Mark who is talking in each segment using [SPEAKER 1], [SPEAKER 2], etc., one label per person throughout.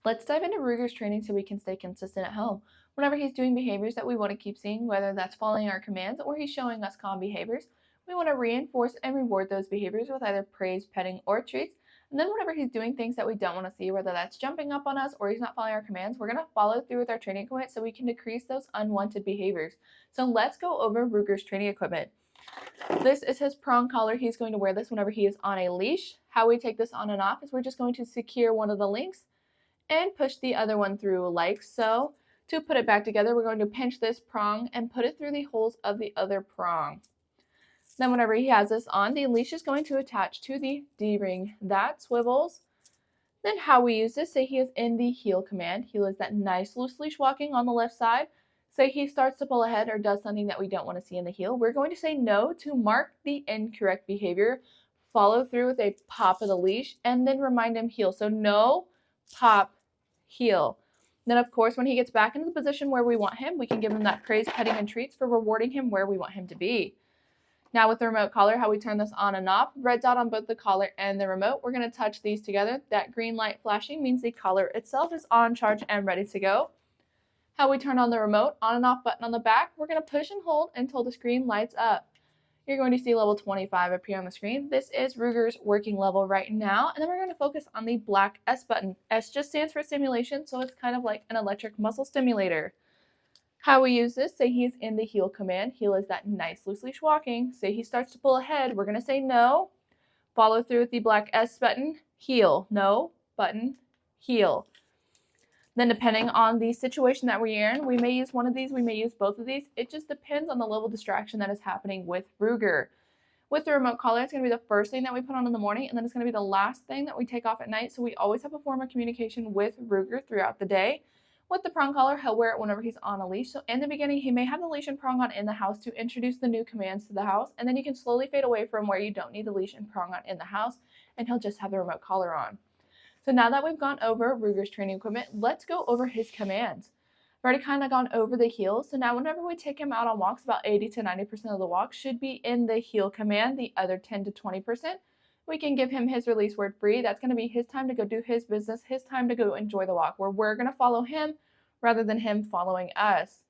[SPEAKER 1] Let's dive into Ruger's training so we can stay consistent at home. Whenever he's doing behaviors that we want to keep seeing, whether that's following our commands or he's showing us calm behaviors, we want to reinforce and reward those behaviors with either praise, petting, or treats. And then whenever he's doing things that we don't want to see, whether that's jumping up on us or he's not following our commands, we're going to follow through with our training equipment so we can decrease those unwanted behaviors. So let's go over Ruger's training equipment. This is his prong collar. He's going to wear this whenever he is on a leash. How we take this on and off is we're just going to secure one of the links and push the other one through like so. To put it back together, we're going to pinch this prong and put it through the holes of the other prong. Then whenever he has this on, the leash is going to attach to the D-ring that swivels. Then how we use this, say he is in the heel command. Heel is that nice loose leash walking on the left side. Say he starts to pull ahead or does something that we don't want to see in the heel. We're going to say no to mark the incorrect behavior, follow through with a pop of the leash, and then remind him heel. So no, pop, heel. Then, of course, when he gets back into the position where we want him, we can give him that praise, petting, and treats for rewarding him where we want him to be. Now with the remote collar, how we turn this on and off, red dot on both the collar and the remote. We're going to touch these together. That green light flashing means the collar itself is on, charge, and ready to go. How we turn on the remote, on and off button on the back, we're going to push and hold until the screen lights up. You're going to see level 25 appear on the screen. This is Ruger's working level right now, and then we're going to focus on the black S button. S just stands for stimulation, so it's kind of like an electric muscle stimulator. How we use this, say he's in the heel command. Heel is that nice loose leash walking. Say he starts to pull ahead, we're going to say no. Follow through with the black S button, heel, no, button, heel. Then depending on the situation that we're in, we may use one of these, we may use both of these. It just depends on the level of distraction that is happening with Ruger. With the remote collar, it's going to be the first thing that we put on in the morning, and then it's going to be the last thing that we take off at night. So we always have a form of communication with Ruger throughout the day. With the prong collar, he'll wear it whenever he's on a leash. So in the beginning, he may have the leash and prong on in the house to introduce the new commands to the house, and then you can slowly fade away from where you don't need the leash and prong on in the house, and he'll just have the remote collar on. So now that we've gone over Ruger's training equipment, let's go over his commands. I've already kind of gone over the heels, so now whenever we take him out on walks, about 80 to 90% of the walk should be in the heel command, the other 10 to 20%. We can give him his release word free. That's going to be his time to go do his business, his time to go enjoy the walk, where we're going to follow him rather than him following us.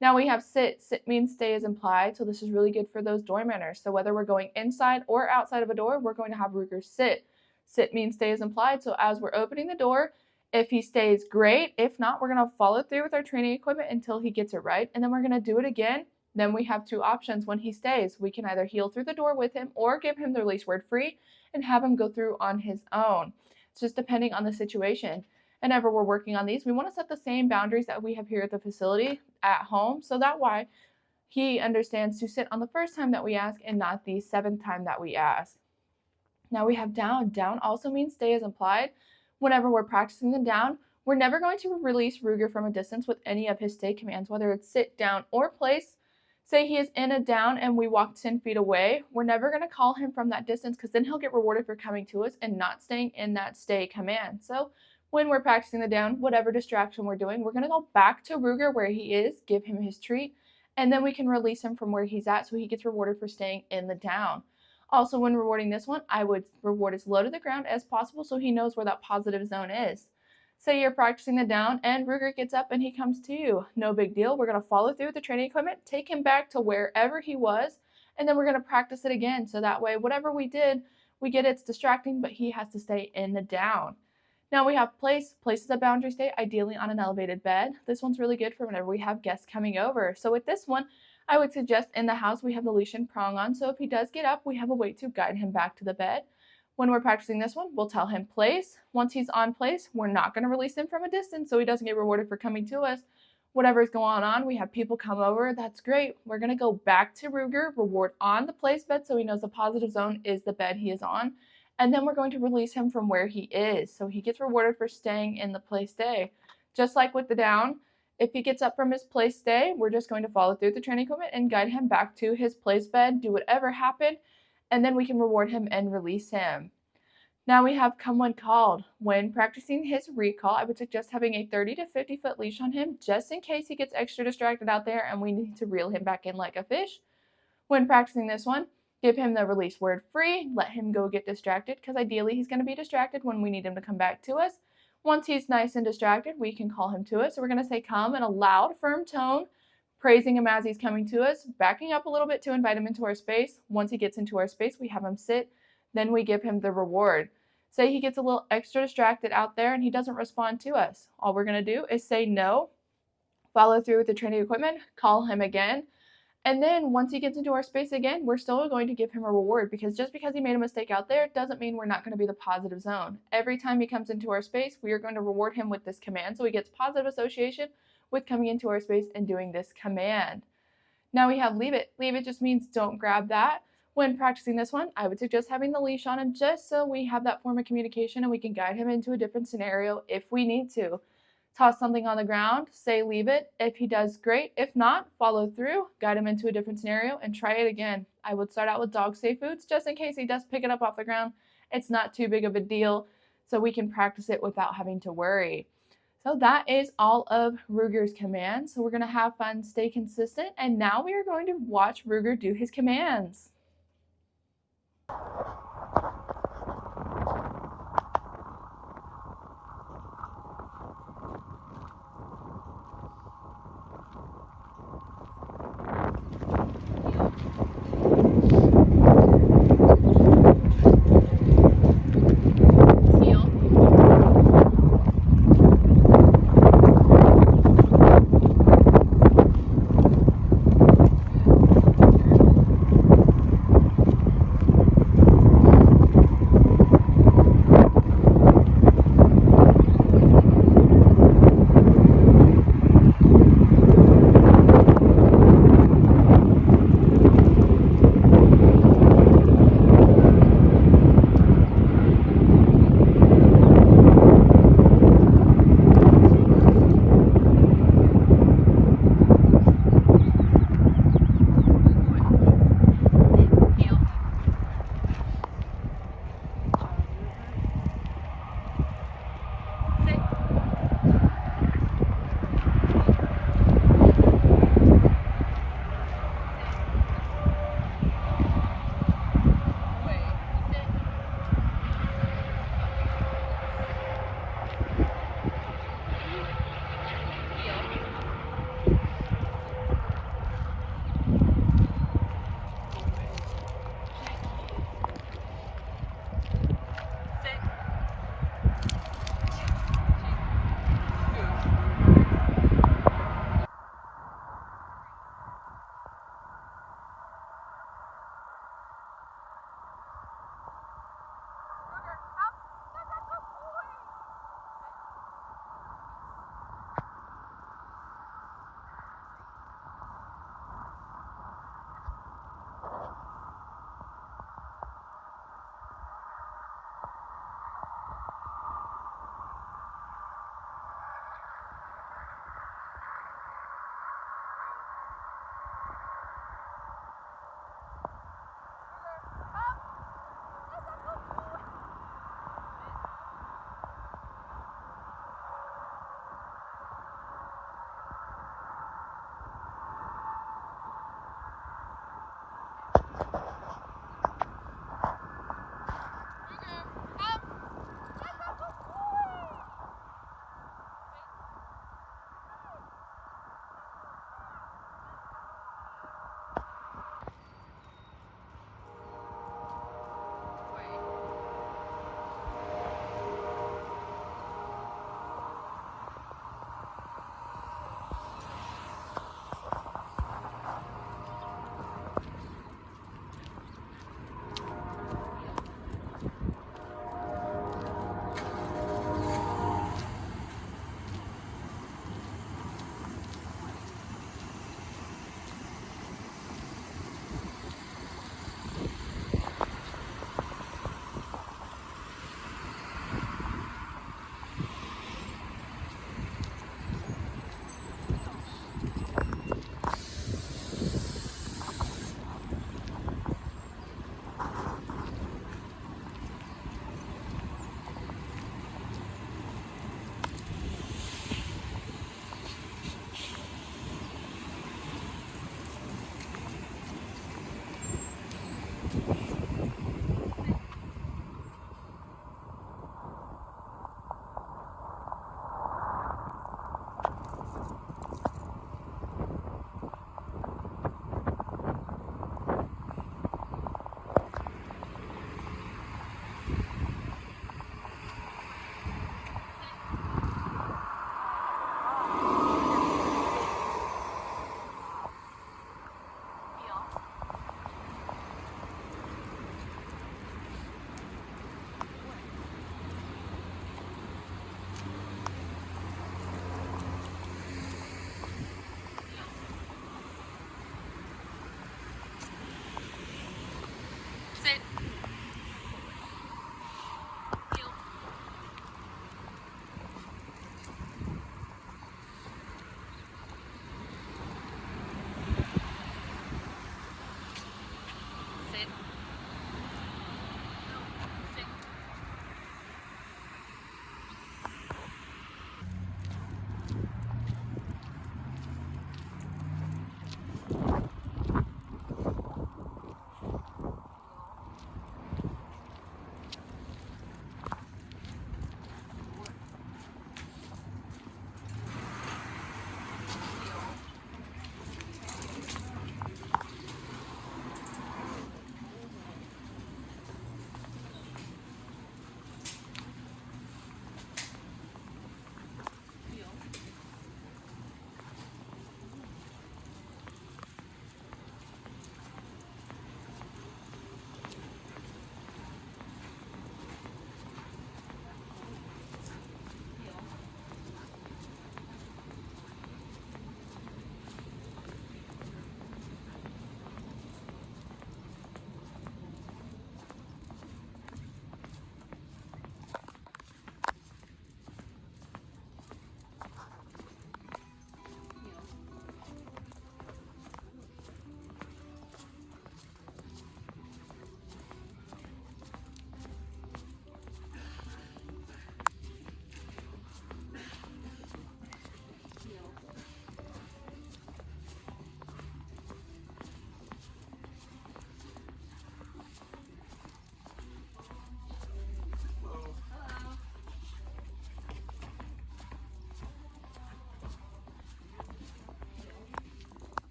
[SPEAKER 1] Now we have sit. Sit means stay is implied, so this is really good for those door manners. So whether we're going inside or outside of a door, we're going to have Ruger sit. Sit means stay is implied, so as we're opening the door, if he stays, great. If not, we're going to follow through with our training equipment until he gets it right, and then we're going to do it again. Then we have two options when he stays. We can either heel through the door with him or give him the release word free and have him go through on his own. It's just depending on the situation. And ever we're working on these, we want to set the same boundaries that we have here at the facility at home, so that way he understands to sit on the first time that we ask and not the seventh time that we ask. Now we have down. Down also means stay is implied. Whenever we're practicing the down, we're never going to release Ruger from a distance with any of his stay commands, whether it's sit, down, or place. Say he is in a down and we walk 10 feet away, we're never going to call him from that distance because then he'll get rewarded for coming to us and not staying in that stay command. So when we're practicing the down, whatever distraction we're doing, we're going to go back to Ruger where he is, give him his treat, and then we can release him from where he's at so he gets rewarded for staying in the down. Also, when rewarding this one, I would reward as low to the ground as possible so he knows where that positive zone is. Say you're practicing the down and Ruger gets up and he comes to you. No big deal. We're going to follow through with the training equipment, take him back to wherever he was, and then we're going to practice it again. So that way, whatever we did, we get it's distracting, but he has to stay in the down. Now we have place. Place is a boundary state, ideally on an elevated bed. This one's really good for whenever we have guests coming over. So with this one, I would suggest in the house we have the leash and prong on, so if he does get up, we have a way to guide him back to the bed. When we're practicing this one, we'll tell him place. Once he's on place, we're not going to release him from a distance so he doesn't get rewarded for coming to us. Whatever's going on, we have people come over, that's great. We're going to go back to Ruger, reward on the place bed so he knows the positive zone is the bed he is on. And then we're going to release him from where he is so he gets rewarded for staying in the place stay. Just like with the down, if he gets up from his place stay, we're just going to follow through the training equipment and guide him back to his place bed, do whatever happened, and then we can reward him and release him. Now we have come when called. When practicing his recall, I would suggest having a 30 to 50 foot leash on him just in case he gets extra distracted out there and we need to reel him back in like a fish. When practicing this one, give him the release word free, let him go get distracted because ideally he's going to be distracted when we need him to come back to us. Once he's nice and distracted, we can call him to us. So we're going to say come in a loud, firm tone, praising him as he's coming to us, backing up a little bit to invite him into our space. Once he gets into our space, we have him sit. Then we give him the reward. Say he gets a little extra distracted out there and he doesn't respond to us. All we're going to do is say no, follow through with the training equipment, call him again, and then once he gets into our space again, we're still going to give him a reward, because just because he made a mistake out there doesn't mean we're not going to be the positive zone. Every time he comes into our space, we are going to reward him with this command, so he gets positive association with coming into our space and doing this command. Now we have leave it. Leave it just means don't grab that. When practicing this one, I would suggest having the leash on him just so we have that form of communication and we can guide him into a different scenario if we need to. Toss something on the ground, say leave it. If he does, great. If not, follow through, guide him into a different scenario, and try it again. I would start out with dog safe foods just in case he does pick it up off the ground. It's not too big of a deal, so we can practice it without having to worry. So that is all of Ruger's commands. So we're going to have fun, stay consistent, and now we are going to watch Ruger do his commands.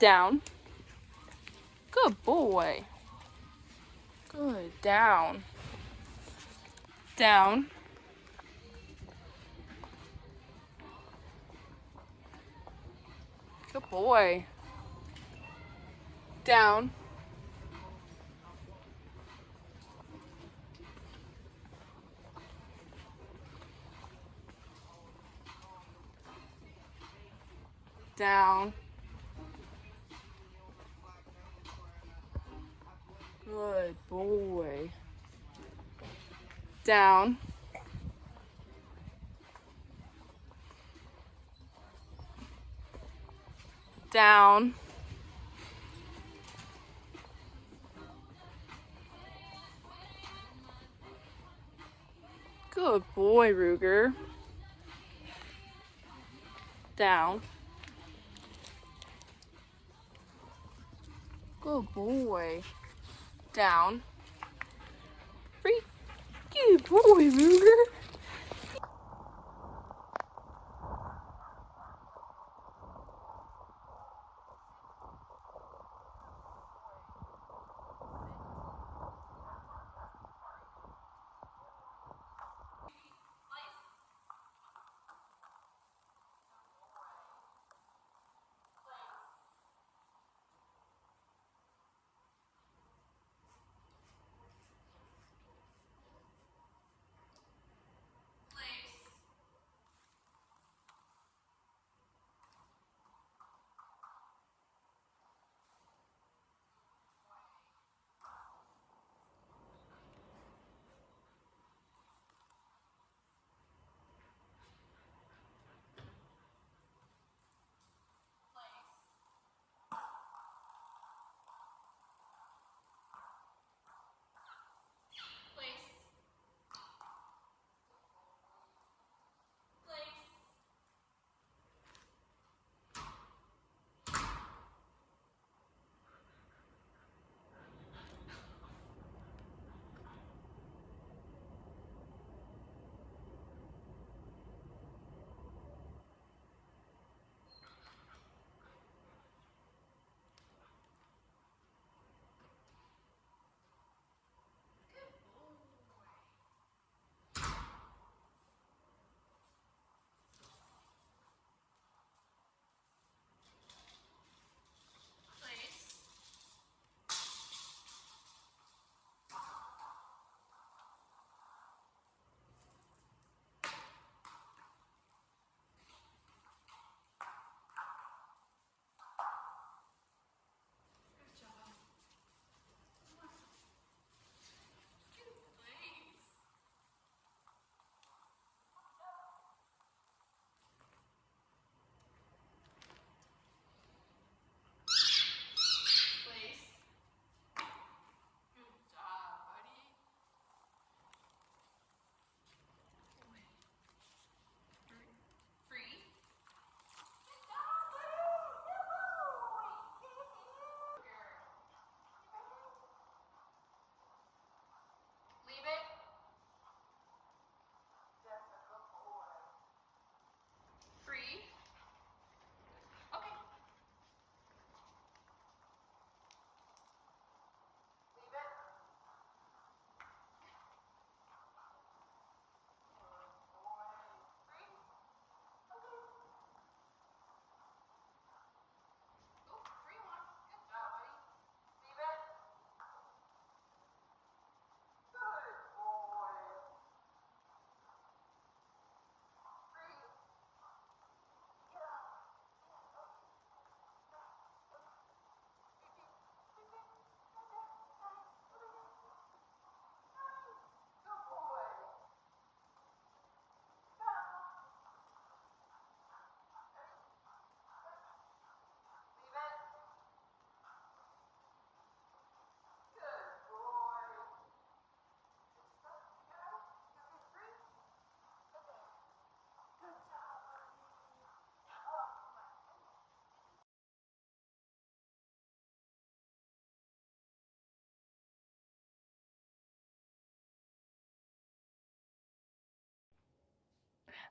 [SPEAKER 2] Down. Good boy. Good. Down. Down. Good boy. Down. Down. Good boy. Down. Down. Good boy, Ruger. Down. Good boy. Down. Free. Good boy, Ruger.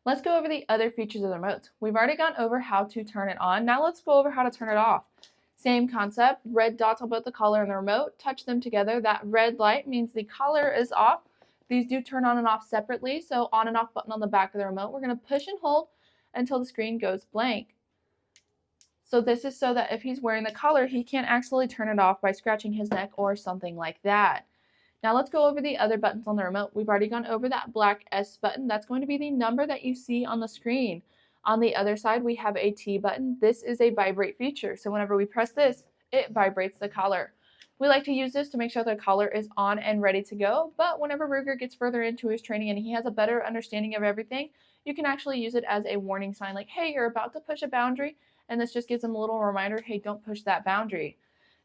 [SPEAKER 1] Let's go over the other features of the remote. We've already gone over how to turn it on. Now let's go over how to turn it off. Same concept, red dots on both the collar and the remote, touch them together. That red light means the collar is off. These do turn on and off separately, so on and off button on the back of the remote. We're going to push and hold until the screen goes blank. So this is so that if he's wearing the collar, he can't actually turn it off by scratching his neck or something like that. Now let's go over the other buttons on the remote. We've already gone over that black S button. That's going to be the number that you see on the screen. On the other side, we have a T button. This is a vibrate feature. So whenever we press this, it vibrates the collar. We like to use this to make sure the collar is on and ready to go, but whenever Ruger gets further into his training and he has a better understanding of everything, you can actually use it as a warning sign like, hey, you're about to push a boundary, and this just gives him a little reminder, hey, don't push that boundary.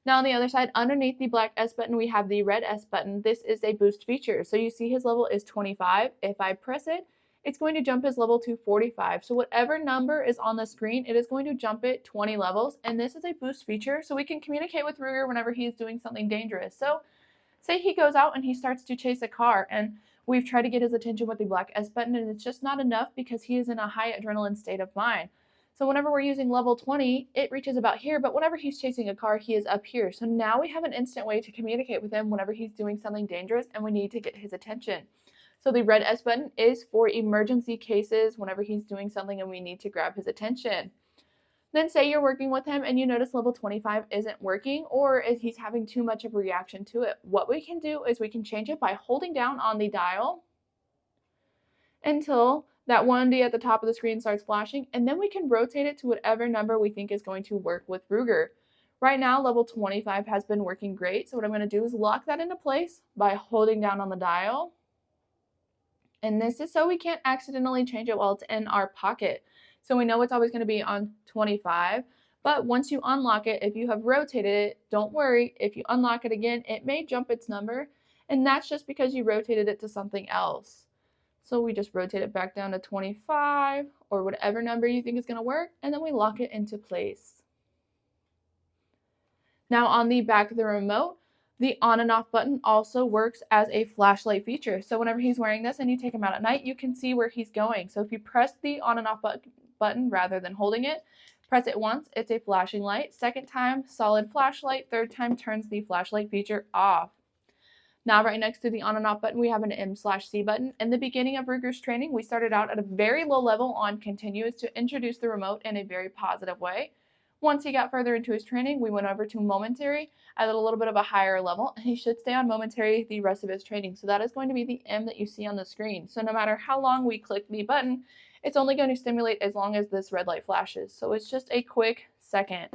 [SPEAKER 1] Now on the other side, underneath the black S button, we have the red S button. This is a boost feature. So you see his level is 25. If I press it, it's going to jump his level to 45. So whatever number is on the screen, it is going to jump it 20 levels. And this is a boost feature, so we can communicate with Ruger whenever he is doing something dangerous. So say he goes out and he starts to chase a car, and we've tried to get his attention with the black S button, and it's just not enough because he is in a high adrenaline state of mind. So whenever we're using level 20, it reaches about here, but whenever he's chasing a car, he is up here. So now we have an instant way to communicate with him whenever he's doing something dangerous and we need to get his attention. So the red S button is for emergency cases whenever he's doing something and we need to grab his attention. Then say you're working with him and you notice level 25 isn't working, or if he's having too much of a reaction to it. What we can do is we can change it by holding down on the dial until that 1D at the top of the screen starts flashing, and then we can rotate it to whatever number we think is going to work with Ruger. Right now, level 25 has been working great, so what I'm going to do is lock that into place by holding down on the dial. And this is so we can't accidentally change it while it's in our pocket. So we know it's always going to be on 25, but once you unlock it, if you have rotated it, don't worry. If you unlock it again, it may jump its number, and that's just because you rotated it to something else. So we just rotate it back down to 25 or whatever number you think is going to work, and then we lock it into place. Now on the back of the remote, the on and off button also works as a flashlight feature. So whenever he's wearing this and you take him out at night, you can see where he's going. So if you press the on and off button rather than holding it, press it once, it's a flashing light. Second time, solid flashlight. Third time, turns the flashlight feature off. Now right next to the on and off button, we have an M/C button. In the beginning of Ruger's training, we started out at a very low level on continuous to introduce the remote in a very positive way. Once he got further into his training, we went over to momentary at a little bit of a higher level, and he should stay on momentary the rest of his training. So that is going to be the M that you see on the screen. So no matter how long we click the button, it's only going to stimulate as long as this red light flashes. So it's just a quick second.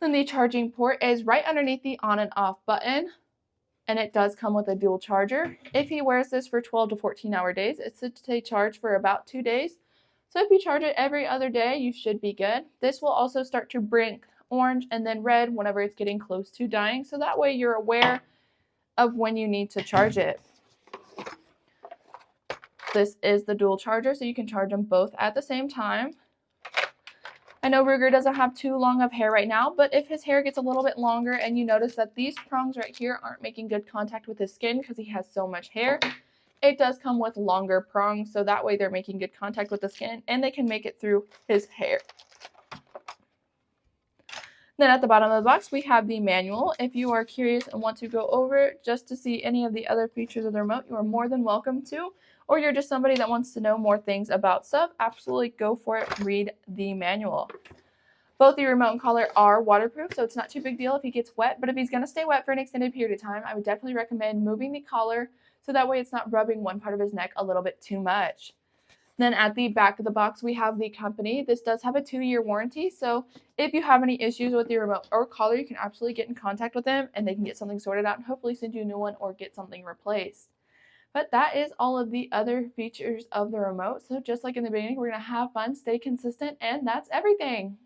[SPEAKER 1] Then the charging port is right underneath the on and off button, and it does come with a dual charger. If he wears this for 12 to 14 hour days, it's to stay charged for about 2 days. So if you charge it every other day, you should be good. This will also start to blink orange and then red whenever it's getting close to dying. So that way you're aware of when you need to charge it. This is the dual charger, so you can charge them both at the same time. I know Ruger doesn't have too long of hair right now, but if his hair gets a little bit longer and you notice that these prongs right here aren't making good contact with his skin because he has so much hair, it does come with longer prongs, so that way they're making good contact with the skin and they can make it through his hair. Then at the bottom of the box, we have the manual. If you are curious and want to go over it just to see any of the other features of the remote, you are more than welcome to. Or you're just somebody that wants to know more things about stuff, absolutely go for it, read the manual. Both the remote and collar are waterproof, so it's not too big a deal if he gets wet, but if he's going to stay wet for an extended period of time, I would definitely recommend moving the collar so that way it's not rubbing one part of his neck a little bit too much. Then at the back of the box, we have the company. This does have a 2-year warranty, so if you have any issues with the remote or collar, you can absolutely get in contact with them and they can get something sorted out and hopefully send you a new one or get something replaced. But that is all of the other features of the remote. So just like in the beginning, we're going to have fun, stay consistent, and that's everything.